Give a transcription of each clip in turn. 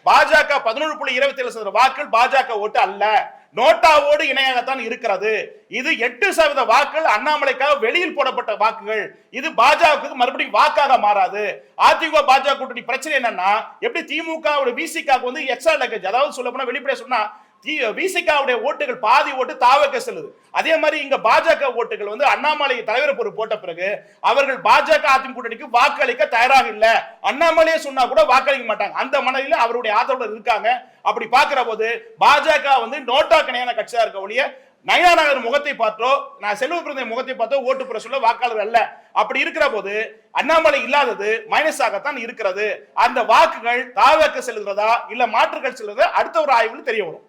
பாஜக 11.27% வாக்குகள் பாஜக ஓட்டு அல்ல, நோட்டாவோடு இணையாகத்தான் இருக்கிறது. இது 8% வாக்குகள் அண்ணாமலைக்காக வெளியில் போடப்பட்ட வாக்குகள். இது பாஜகவுக்கு மறுபடியும் வாக்காக மாறாது. அதிமுக பாஜக கூட்டணி பிரச்சனை என்னன்னா, எப்படி திமுக விசிக வந்து எக்ஸ்ட்ரா லக்கேஜ், அதாவது சொல்ல போனா வெளிப்படையா சொன்னா விசிகாவுடைய ஓட்டுகள் பாதி ஓட்டு தாவக செல்லுது. அதே மாதிரி இங்க பாஜக ஓட்டுகள் வந்து அண்ணாமலை தலைவர் பொறுப்பு போட்ட பிறகு அவர்கள் பாஜக அதிமுக கூட்டணிக்கு வாக்களிக்க தயாராக இல்ல. அண்ணாமலையே சொன்னா கூட வாக்களிக்க மாட்டாங்க. அந்த மனதில் அவருடைய ஆதரவு இருக்காங்க. அப்படி பாக்குற போது பாஜக வந்து நோட்டா கணையான கட்சியா இருக்க ஒழிய நயனா நகர் முகத்தை பார்த்தோ, நான் செல்வ பிறந்த முகத்தை பார்த்தோ ஓட்டு பெற சொல்ல வாக்காளர் அல்ல. அப்படி இருக்கிற போது அண்ணாமலை இல்லாதது மைனஸாகத்தான் இருக்கிறது. அந்த வாக்குகள் தாவக செல்கிறதா இல்ல மாற்றுகள் செல்கிறதா அடுத்த ஒரு ஆய்வில் தெரிய வரும்.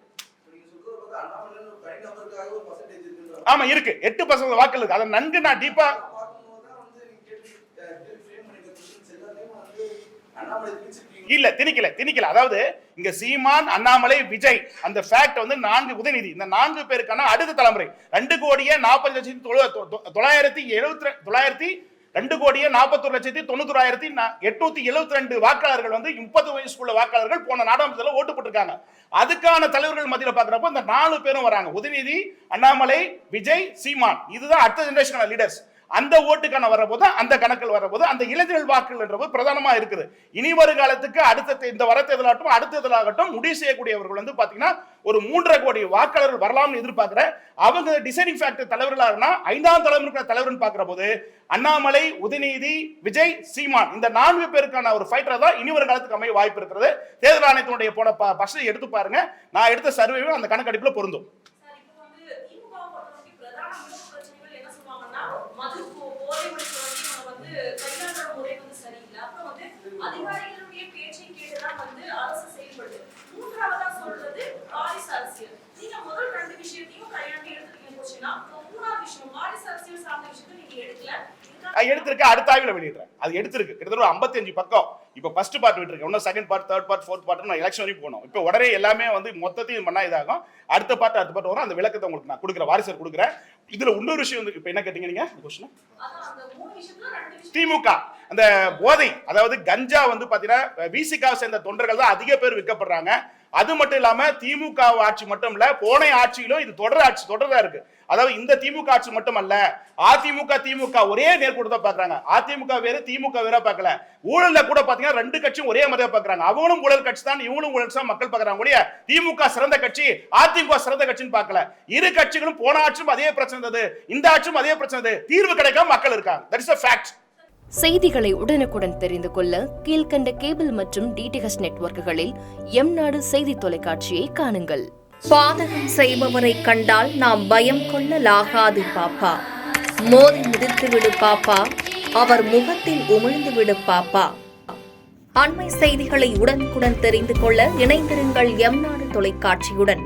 ஆமா இருக்கு, 8% வாக்குகள் இருக்கு. அதை நன்கு நான் டீப்பா இல்ல திணிக்கல. அதாவது இங்க சீமான், அண்ணாமலை, விஜய் அந்த ஃபேக்ட் வந்து 4 உதயநிதி, இந்த 4 பேருக்கான அடுத்த தலைமுறை 2,40,991,872 வாக்காளர்கள் வந்து 30 வயசுக்குள்ள வாக்காளர்கள் போன நாடாளுமன்றத்தில் ஓட்டு போட்டிருக்காங்க. அதுக்கான தலைவர்கள் மத்தியில் பார்க்கிறப்ப இந்த 4 பேரும் வராங்க. உதயநிதி, அண்ணாமலை, விஜய், சீமான். இதுதான் அடுத்த ஜெனரேஷன் லீடர்ஸ். அந்த ஓட்டுக்கான வரப்போது, அந்த கணக்கில் வரப்போது அந்த இளைஞர்கள் வாக்குகள் என்ற பிரதானமா இருக்குது. இனி வருங்காலத்துக்கு அடுத்த இந்த வர தேர்தலாகட்டும் அடுத்த தேர்தலாகட்டும் முடிவு செய்யக்கூடியவர்கள் வந்து பாத்தீங்கன்னா ஒரு 3.5 கோடி வாக்காளர்கள் வரலாம்னு எதிர்பார்க்கிற அவங்க டிசைடிங் ஃபேக்டர் தலைவர்களாக 5ஆம் தலைமுறை தலைவர்னு பார்க்கிற போது அண்ணாமலை, உதயநிதி, விஜய், சீமான் இந்த 4 பேருக்கான ஒரு ஃபைட்டர் தான் இனி வருங்காலத்துக்கு அமைய வாய்ப்பு இருக்கிறது. தேர்தல் ஆணையத்தினுடைய போன பர்சன்டேஜ் எடுத்து பாருங்க. நான் எடுத்த சர்வேவும் அந்த கணக்கெடுப்புல பொருந்தும். அதிகாரிகளுடைய பேச்சை கேட்டுதான் வந்து அரசு செயல்படுது. மூன்றாவதா சொல்றது வாரிசு அரசியல். நீங்க முதல் 2 விஷயத்தையும் கையாண்டு எடுத்துட்டீங்க போச்சுன்னா, மூணாவது விஷயம் வாரிசு அரசியல் சார்ந்த விஷயத்தை நீங்க எடுக்கல. எடுத்திருக்க அடுத்த ஆய்வுல வெளியிடுறேன். அது எடுத்திருக்கு கிட்டத்தட்ட 55 பக்கம். இப்ப ஃபர்ஸ்ட் பார்ட் விட்டுருக்கு, இன்னும் second part, third part, fourth part நான் எலெக்ஷன் வரைக்கும் போனோம். இப்போ உடனே எல்லாமே வந்து மொத்தத்தையும் பண்ணா இதாகும். அடுத்த பார்ட் வரும். அந்த விளக்கத்தை உங்களுக்கு நான் கொடுக்குறேன், வாரிசர் கொடுக்குறேன். இதுல இன்னொரு விஷயம் வந்து இப்ப என்ன கேட்டீங்க நீங்க கொஸ்டின்? திமுக அந்த போதை, அதாவது கஞ்சா வந்து பாத்தீங்கன்னா விசிகாவை சேர்ந்த தொண்டர்கள் தான் அதிக பேர் விற்கப்படுறாங்க. அது மட்டும் இல்லாம திமுக ஆட்சி மட்டும் இல்ல, போன ஆட்சியிலும் இது தொடர்தா இருக்கு. அதாவது இந்த திமுக ஆட்சி மட்டுமல்ல, அதிமுக திமுக ஒரே நேர்கூட பாக்குறாங்க. அதிமுக வேற திமுக வேற பார்க்கல. ஊழல்ல கூட பாத்தீங்கன்னா 2 கட்சியும் ஒரே மாதிரியா பாக்குறாங்க. அவங்களும் ஊழல் கட்சி தான், இவங்களும் ஊழல் தான் மக்கள் பாக்குறாங்க ஒழிய திமுக சிறந்த கட்சி அதிமுக சிறந்த கட்சின்னு பார்க்கல. இரு கட்சிகளும் போன ஆட்சியும் அதே பிரச்சனை இருந்தது, இந்த ஆட்சியும் அதே பிரச்சனை இருந்தது. தீர்வு கிடைக்காம மக்கள் இருக்காங்க. That is a fact. செய்திகளை உடனுக்குடன் தெரிந்து கொள்ள கீழ்கண்ட கேபிள் மற்றும் டிடிஎச் நெட்வொர்க்குகளில் எம்நாடு செய்தி தொலைக்காட்சியை காணுங்கள். பாதகம் செய்பவரை கண்டால் நாம் பயம் கொள்ளலாகாது பாப்பா. மோதி மிதித்து விடு பாப்பா, அவர் முகத்தில் உமிழ்ந்து விடு பாப்பா. அண்மை செய்திகளை உடனுக்குடன் தெரிந்து கொள்ள இணைந்திருங்கள் எம்நாடு தொலைக்காட்சியுடன்.